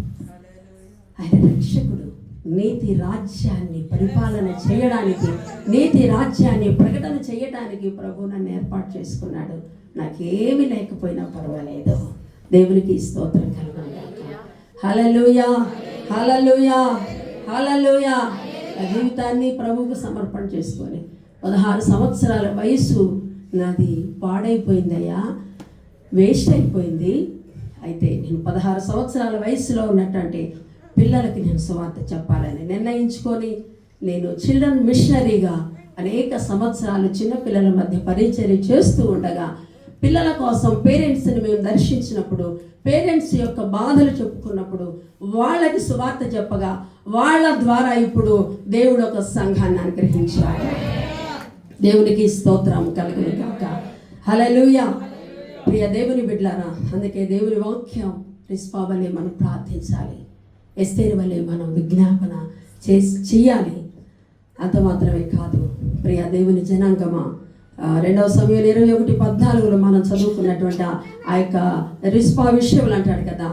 ఆయన రక్షకుడు. నీతి రాజ్యాన్ని పరిపాలన చేయడానికి, నీతి రాజ్యాన్ని ప్రకటన చేయడానికి ప్రభు నన్ను ఏర్పాటు చేసుకున్నాడు. నాకేమీ లేకపోయినా పర్వాలేదు. దేవునికి స్తోత్రం కలుగును. హల్లెలూయా, హల్లెలూయా, హల్లెలూయా. జీవితాన్ని ప్రభువుకు సమర్పణ చేసుకొని 16 సంవత్సరాల వయసు నాది పాడైపోయిందయ్యా, వేస్ట్ అయిపోయింది. అయితే నేను 16 సంవత్సరాల వయసులో ఉన్నటువంటి పిల్లలకి నేను సువార్త చెప్పాలని నిర్ణయించుకొని నేను చిల్డ్రన్ మిషనరీగా అనేక సంవత్సరాలు చిన్నపిల్లల మధ్య పరిచర్య చేస్తూ ఉండగా, పిల్లల కోసం పేరెంట్స్ని మేము దర్శించినప్పుడు, పేరెంట్స్ యొక్క బాధలు చెప్పుకున్నప్పుడు వాళ్ళకి సువార్త చెప్పగా, వాళ్ళ ద్వారా ఇప్పుడు దేవుడు ఒక సంఘాన్ని అనుగ్రహించాడు. దేవునికి స్తోత్రం కలుగును గాక. హల్లెలూయా. ప్రియ దేవుని బిడ్డలారా, అందుకే దేవుని వాక్యం రిస్పా వలె మనం ప్రార్థించాలి, ఎస్తేరు వలె మనం విజ్ఞాపన చేయాలి. అంత మాత్రమే కాదు ప్రియ దేవుని జనాంగమా, 2 సమూయేలు 21:14 మనం చదువుకున్నటువంటి ఆ యొక్క రిస్పా విషయంలో అంటాడు కదా,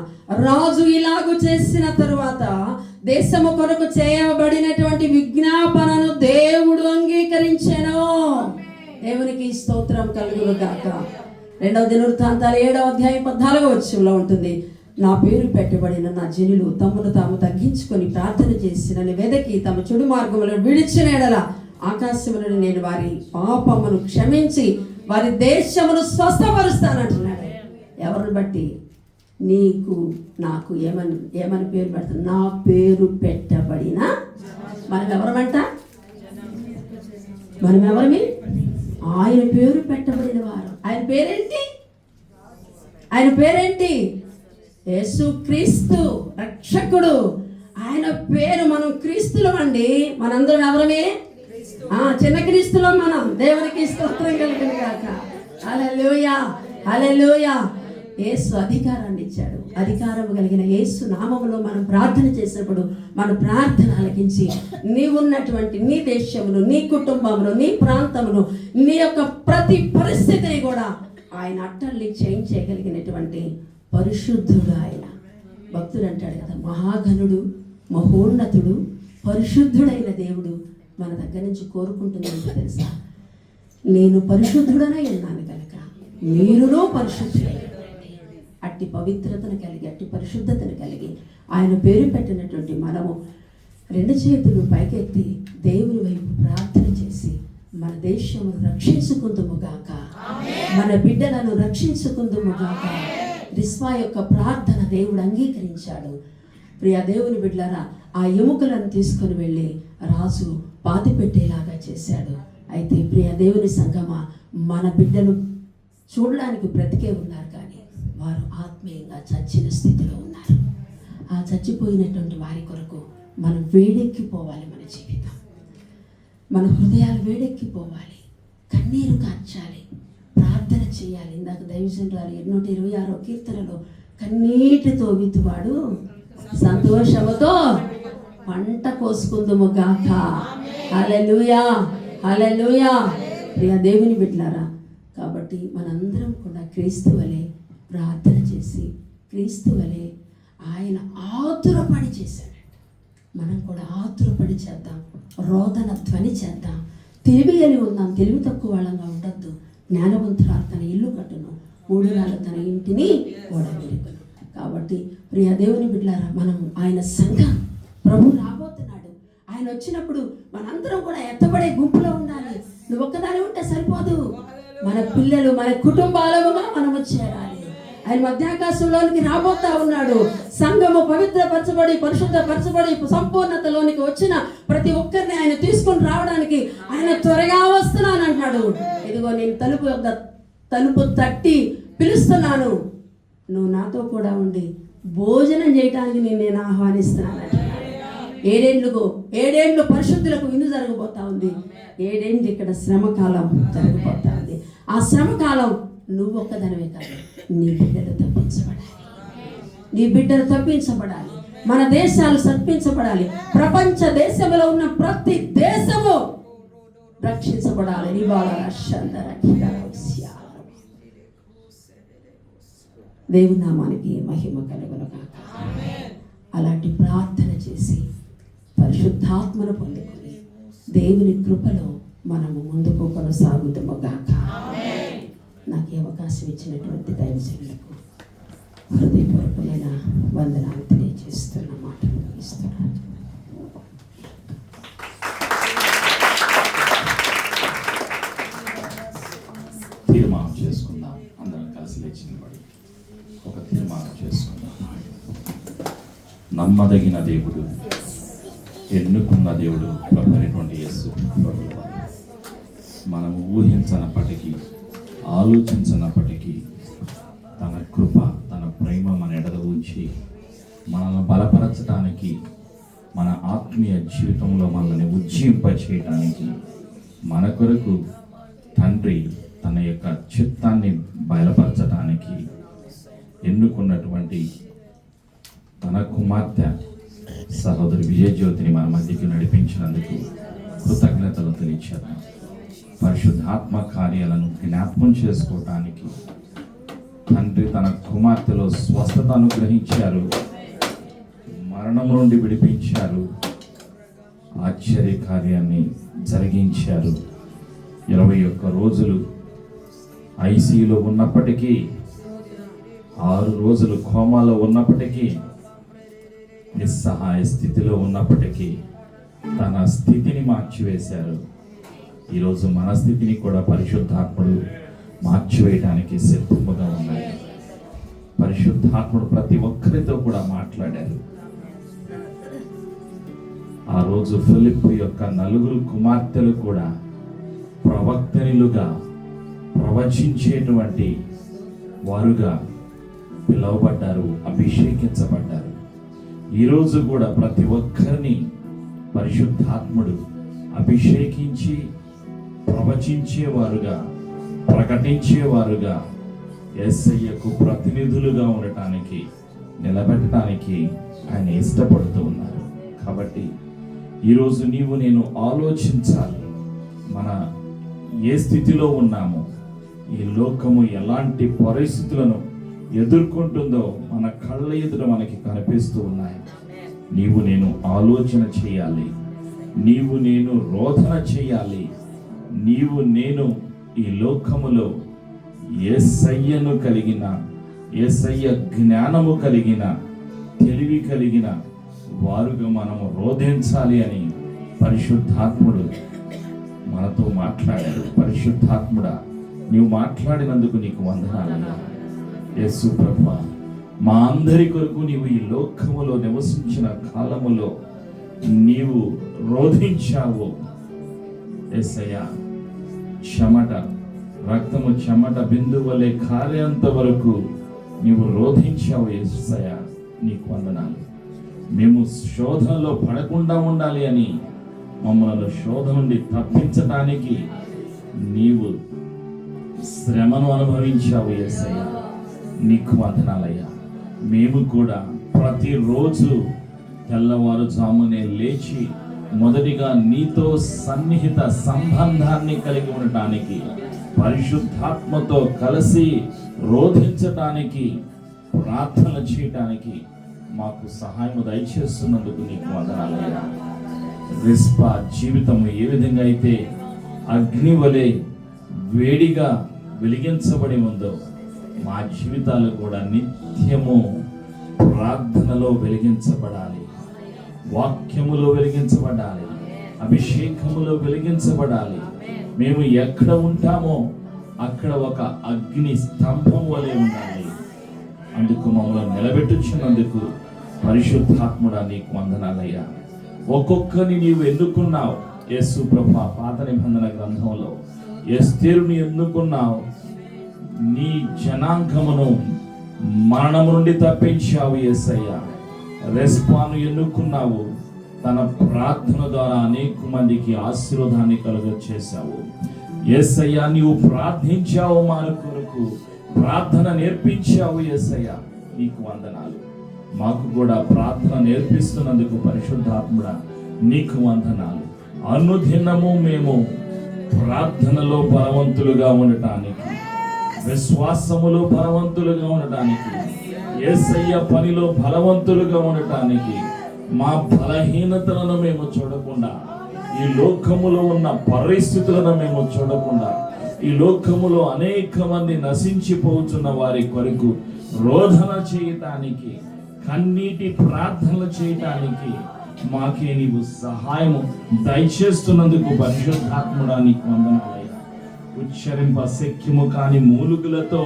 రాజు ఇలాగు చేసిన తరువాత దేశము కొరకు చేయబడినటువంటి విజ్ఞాపనను దేవుడు అంగీకరించెను. దేవునికి స్తోత్రం కలుగును గాక. 2వ దినవృత్తాంతాలు 7వ అధ్యాయం 14వ వచనంలో ఉంటుంది, నా పేరు పెట్టబడిన నా జనులు తమను తాము తగ్గించుకొని ప్రార్థన చేసి నన్ను వెదకి తమ చెడు మార్గములను విడిచిన ఎడల ఆకాశములను నేను వారి పాపమును క్షమించి వారి దేశమును స్వస్థపరుస్తానంటున్నాడు. ఎవరిని బట్టి? నీకు నాకు ఏమని పేరు పెడతాను? నా పేరు పెట్టబడిన. మనం ఎవరమంట? మనం ఎవరమి? ఆయన పేరు పెట్టబడిన వారు. ఆయన పేరేంటి? యేసుక్రీస్తు రక్షకుడు. ఆయన పేరు. మనం క్రీస్తులం అండి. మనందరం ఎవరమే? చిన్న క్రీస్తులో మనం. దేవునికి స్తోత్రం కలుగును గాక. హల్లెలూయా, హల్లెలూయా. యేసు అధికారాన్ని ఇచ్చాడు. అధికారం కలిగిన యేసు నామములో మనం ప్రార్థన చేసినప్పుడు మన ప్రార్థన ఆలకించి నీవున్నటువంటి నీ దేశమును, నీ కుటుంబమును, నీ ప్రాంతమును, నీ యొక్క ప్రతి పరిస్థితిని కూడా ఆయన అట్టల్ని చేంజ్ చేయగలిగినటువంటి పరిశుద్ధుడు ఆయన. భక్తుడు అంటాడు కదా, మహాఘనుడు, మహోన్నతుడు, పరిశుద్ధుడైన దేవుడు మన దగ్గర నుంచి కోరుకుంటుందంటే తెలుసా, నేను పరిశుద్ధుడనై ఉన్నాను కనుక మీరునూ పరిశుద్ధులై అట్టి పవిత్రతను కలిగి, అట్టి పరిశుద్ధతను కలిగి ఆయన పేరు పెట్టినటువంటి మనము రెండు చేతులు పైకెత్తి దేవుని వైపు ప్రార్థన చేసి మన దేశమును రక్షించుకుందుముగాక, మన బిడ్డలను రక్షించుకుందుముగాక. రిస్వా యొక్క ప్రార్థన దేవుడు అంగీకరించాడు. ప్రియ దేవుని బిడ్డలారా, ఆ ఎముకలను తీసుకుని వెళ్ళి రాజు పాతి పెట్టేలాగా చేశాడు. అయితే ప్రియ దేవుని సంగమా, మన బిడ్డలు చూడడానికి బ్రతికే ఉన్నారు కానీ వారు ఆత్మీయంగా చచ్చిన స్థితిలో ఉన్నారు. ఆ చచ్చిపోయినటువంటి వారి కొరకు మనం వేడెక్కిపోవాలి. మన జీవితం, మన హృదయాలు వేడెక్కిపోవాలి, కన్నీరు కార్చాలి, ప్రార్థన చేయాలి. ఇందాక దైవజనురాలు 126వ కీర్తనలో కన్నీటితో విత్తువాడు సంతోషముతో పంట కోసుకుందుము గాక. హల్లెలూయా, హల్లెలూయా. ప్రియ దేవుని బిడ్డలారా, కాబట్టి మనందరం కూడా క్రీస్తు వలె ప్రార్థన చేసి, క్రీస్తు వలె ఆయన ఆతురపడి చేశాడు. మనం కూడా ఆతురపడి చేద్దాం, రోదన ధ్వని చేద్దాం, తెలివిగలి ఉందాం. తెలివి తక్కువ వాళ్ళంగా ఉండద్దు. జ్ఞానవంతురాలు తన ఇల్లు కట్టును, మూడురాలు తన ఇంటిని ఓడబెరుకును. కాబట్టి ప్రియ దేవుని బిడ్డలారా, మనం ఆయన సంఘం, ప్రభు రాబోతున్నాడు. ఆయన వచ్చినప్పుడు మనందరం కూడా ఎత్తబడే గుంపులో ఉండాలి. నువ్వు ఒక్కదాని ఉంటే సరిపోదు. మన పిల్లలు, మన కుటుంబాలుగా మనము చేరాలి. ఆయన మధ్యాకాశంలోనికి రాబోతా ఉన్నాడు. సంఘము పవిత్రపరచబడి, పరిశుద్ధపరచబడి, సంపూర్ణతలోనికి వచ్చిన ప్రతి ఒక్కరిని ఆయన తీసుకొని రావడానికి ఆయన త్వరగా వస్తున్నానంటాడు. ఇదిగో నేను తలుపు తట్టి పిలుస్తున్నాను, నువ్వు నాతో కూడా ఉండి భోజనం చేయడానికి నేను ఆహ్వానిస్తున్నాను అంటున్నాడు. ఏడేండ్లు పరిశుద్ధులకు విందు జరగబోతా ఉంది. ఏడేండ్లు ఇక్కడ శ్రమకాలం జరగబోతా ఉంది. ఆ శ్రమకాలం నువ్వు ఒక్కదనమే కాదు, నీ బిడ్డలు తప్పించబడాలి, నీ బిడ్డలు తప్పించబడాలి, మన దేశాలు తప్పించబడాలి, ప్రపంచ దేశంలో ఉన్న ప్రతి దేశము రక్షించబడాలి. దేవుని నామానికి మహిమ కలుగును గాక. అలాంటి ప్రార్థన చేసి పరిశుద్ధాత్మను పొందుకొని దేవుని కృపలో మనము ముందుకు కొనసాగుతాము గాక. నాకు ఈ అవకాశం ఇచ్చినటువంటి దైవజనులకు హృదయపూర్వకమైన వందనాలు తెలియజేస్తున్న మాటలు ఇస్తున్నాను. తీర్మానం చేసుకుందాం. అందరం కలిసి లేచి నిలబడి ఒక తీర్మానం చేసుకుందాం. నమ్మదగిన దేవుడు, ఎన్నుకున్న దేవుడు ప్రభువైనటువంటి యేసు ప్రభువు మనము ఊహించనప్పటికీ, ఆలోచించనప్పటికీ తన కృప, తన ప్రేమ మన ఎడల ఉంచి మనల్ని బలపరచడానికి, మన ఆత్మీయ జీవితంలో మనల్ని ఉజ్జీంపచేయడానికి, మన కొరకు తండ్రి తన యొక్క చిత్తాన్ని బయలుపరచడానికి ఎన్నుకున్నటువంటి తన కుమార్తె సహోదరి విజయజ్యోతిని మన మధ్యకి నడిపించినందుకు కృతజ్ఞతలు తెలియచేద్దాం. పరిశుద్ధాత్మ కార్యాలను జ్ఞాపకం చేసుకోవటానికి తండ్రి తన కుమార్తెలో స్వస్థత అనుగ్రహించారు, మరణం నుండి విడిపించారు, ఆశ్చర్య కార్యాన్ని జరిగించారు. 21 రోజులు ఐసీయూలో ఉన్నప్పటికీ, 6 రోజులు కోమాలో ఉన్నప్పటికీ, నిస్సహాయ స్థితిలో ఉన్నప్పటికీ తన స్థితిని మార్చివేశారు. ఈరోజు మన స్థితిని కూడా పరిశుద్ధాత్ముడు మార్చివేయడానికి సిద్ధముగా ఉన్నాయి. పరిశుద్ధాత్ముడు ప్రతి ఒక్కరితో కూడా మాట్లాడారు. ఆ రోజు ఫిలిప్పు యొక్క 4 కుమార్తెలు కూడా ప్రవక్తనిలుగా, ప్రవచించేటువంటి వారుగా పిలువబడ్డారు, అభిషేకించబడ్డారు. ఈరోజు కూడా ప్రతి ఒక్కరిని పరిశుద్ధాత్ముడు అభిషేకించి ప్రవచించేవారుగా, ప్రకటించేవారుగా, యేసయ్యకు ప్రతినిధులుగా ఉండటానికి, నిలబెట్టడానికి ఆయన ఇష్టపడుతూ ఉన్నారు. కాబట్టి ఈరోజు నీవు నేను ఆలోచించాలి, మన ఏ స్థితిలో ఉన్నామో, ఈ లోకము ఎలాంటి పరిస్థితులను ఎదుర్కొంటుందో మన కళ్ళ ఎదుట మనకి కనిపిస్తూ ఉన్నాయి. నీవు నేను ఆలోచన చేయాలి, నీవు నేను రోదన చేయాలి. నీవు నేను ఈ లోకములో యేసయ్యను కలిగిన, యేసయ్య జ్ఞానము కలిగిన, తెలివి కలిగిన వారుగా మనము రోధించాలి అని పరిశుద్ధాత్ముడు మనతో మాట్లాడాడు. పరిశుద్ధాత్ముడా, నీవు మాట్లాడినందుకు నీకు వందనాలు. యేసు ప్రభువా, మా అందరి కొరకు నీవు ఈ లోకములో నివసించిన కాలములో నీవు రోధించావు. యేసయ్యా, చెమట, రక్తము చెమట బిందువలే కారేంత వరకు నీవు రోధించావు. యేసయ్యా, నీకు వందనాలు. మేము శోధనలో పడకుండా ఉండాలి అని, మమ్మల్ని శోధన నుండి తప్పించడానికి నీవు శ్రమను అనుభవించావు. యేసయ్యా, నీకు వందనాలయ్యా. మేము కూడా ప్రతిరోజు తెల్లవారుజామునే లేచి మొదటిగా నీతో సన్నిహిత సంబంధాన్ని కలిగి ఉండటానికి, పరిశుద్ధాత్మతో కలిసి రోధించటానికి, ప్రార్థన చేయటానికి మాకు సహాయం దయచేస్తున్నందుకు నీకు వందనాలయ్యా. రిస్పా జీవితం ఏ విధంగా అయితే అగ్ని వలె వేడిగా వెలిగించబడి ఉందో, మా జీవితాలు కూడా నిత్యము ప్రార్థనలో వెలిగించబడాలి, వాక్యములో వెలిగించబడాలి, అభిషేకములో వెలిగించబడాలి. మేము ఎక్కడ ఉంటామో అక్కడ ఒక అగ్ని స్తంభం వలె ఉండాలి. అందుకు మమ్మల్ని నిలబెట్టుచున్నందుకు పరిశుద్ధాత్ముడా నీకు వందనాలయ్యా. ఒక్కొక్కరిని నీవు ఎన్నుకున్నావు. యేసు ప్రభువా, పాత నిబంధన గ్రంథంలో ఎస్తేరుని ఎన్నుకున్నావు. నీ జనాంగమును మరణము నుండి తప్పించావు. యేసయ్యా, రెస్పాను ఎన్నుకున్నావు. తన ప్రార్థన ద్వారా అనేక మందికి ఆశీర్వాదాన్ని కలుగచేశావు. యేసయ్యా, నీవు ప్రార్థించావు, మా కొరకు ప్రార్థన నేర్పించావు. యేసయ్యా, నీకు వందనాలు. మాకు కూడా ప్రార్థన నేర్పిస్తున్నందుకు పరిశుద్ధాత్ముడా నీకు వందనాలు. అనుదినము మేము ప్రార్థనలో బలవంతులుగా ఉండటానికి, విశ్వాసములో బలవంతులుగా ఉండటానికి, యేసయ్య పనిలో బలవంతులుగా ఉండటానికి, మా బలహీనతలను మేము చూడకుండా, ఈ లోకములో ఉన్న పరిస్థితులను మేము చూడకుండా, ఈ లోకములో అనేక మంది నశించిపోతున్న వారి కొరకు రోదన చేయటానికి, కన్నీటి ప్రార్థనలు చేయటానికి మాకే నీవు సహాయము దయచేస్తున్నందుకు పరిశుద్ధాత్ముడా నీకు వందనాలయ్యా. ఉచ్చరింప శక్యము కాని మూలుగులతో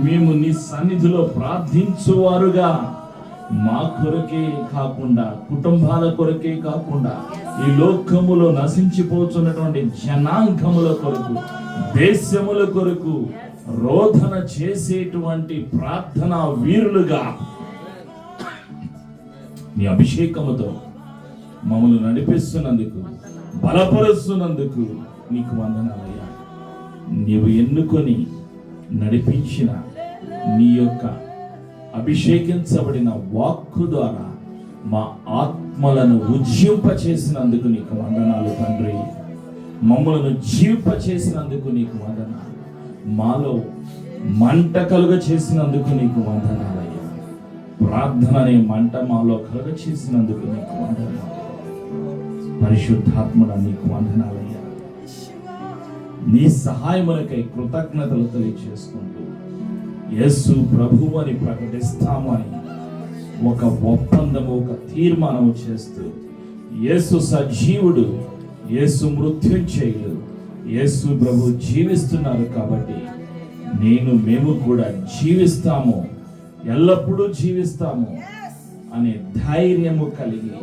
మేము నీ సన్నిధిలో ప్రార్థించువారుగా, మా కొరకే కాకుండా, కుటుంబాల కొరకే కాకుండా, ఈ లోకములో నశించిపోతున్నటువంటి జనాంగముల కొరకు, దేశముల కొరకు రోదన చేసేటువంటి ప్రార్థనా వీరులుగా నీ అభిషేకముతో మమ్మల్ని నడిపిస్తున్నందుకు, బలపరుస్తున్నందుకు నీకు వందనాలయ్యా. నీవు ఎన్నుకొని నడిపించిన నీ యొక్క అభిషేకించబడిన వాక్కు ద్వారా మా ఆత్మలను ఉజ్జింపచేసినందుకు నీకు వందనాలు తండ్రి. మమ్మలను జీవింపచేసినందుకు నీకు వందనాలు. మాలో మంట కలుగ చేసినందుకు నీకు వందనాలయ్యా. ప్రార్థన అనే మంట మాలో కలుగ చేసినందుకు నీకు వందనాలు. పరిశుద్ధాత్ముడా నీకు వందనాలయ్యా. నీ సహాయములకై కృతజ్ఞతలు తెలియచేసుకుంటూ యేసు ప్రభువు అని ప్రకటిస్తామని ఒక ఒప్పందము, ఒక తీర్మానం చేస్తూ, యేసు సజీవుడు, యేసు మృత్యుంజయుడు, యేసు ప్రభు జీవిస్తున్నారు కాబట్టి మేము కూడా జీవిస్తాము, ఎల్లప్పుడూ జీవిస్తాము అనే ధైర్యము కలిగి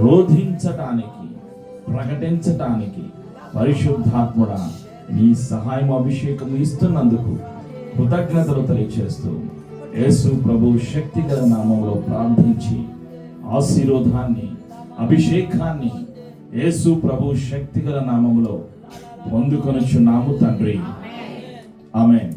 రోధించటానికి, ప్రకటించటానికి పరిశుద్ధాత్ముడా నీ సహాయం, అభిషేకం ఇస్తున్నందుకు కృతజ్ఞతలు తెలియచేస్తూ యేసు ప్రభు శక్తిగల నామములో ప్రార్థించి ఆశీర్వాదాన్ని, అభిషేకాన్ని యేసు ప్రభు శక్తిగల నామములో పొందుకొనుచున్నాము తండ్రి. ఆమేన్.